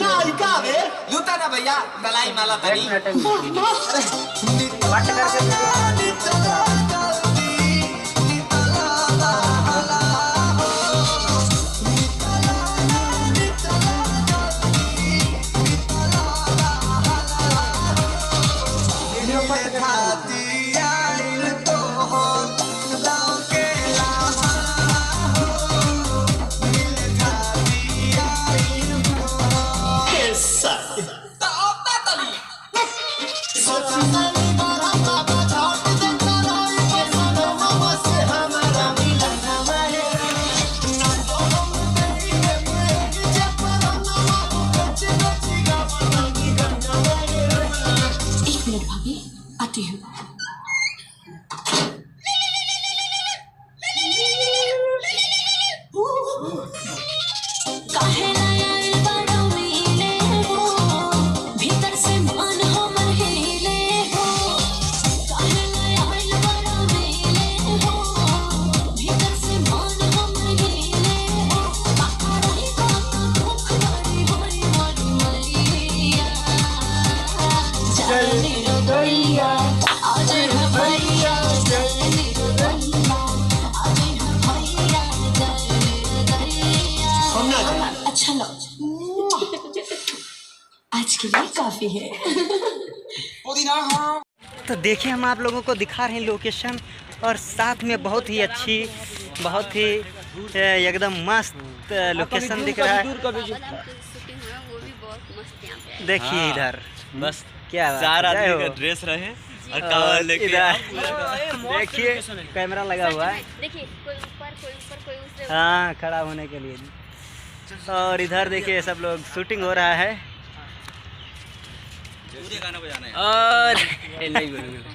नायिका रे लूटा ना भैया दलाई माला तनी बट करके आती हूँ। भीतर से मान हो मन हिले हो, भीतर से मान हो मन हिले हो, अच्छा लो आज के लिए काफी है। तो देखिए हम आप लोगों को दिखा रहे हैं लोकेशन और साथ में बहुत ही अच्छी बहुत ही एकदम मस्त लोकेशन दिख रहा है। देखिए इधर बस क्या चार आदमी का ड्रेस रहे और कावड़ लेके देखिए कैमरा लगा हुआ है, देखिए कोई ऊपर कोई उससे हाँ खड़ा होने के लिए। और इधर देखिए सब लोग शूटिंग हो रहा है गाना बजाना है और नहीं बोलूँगा।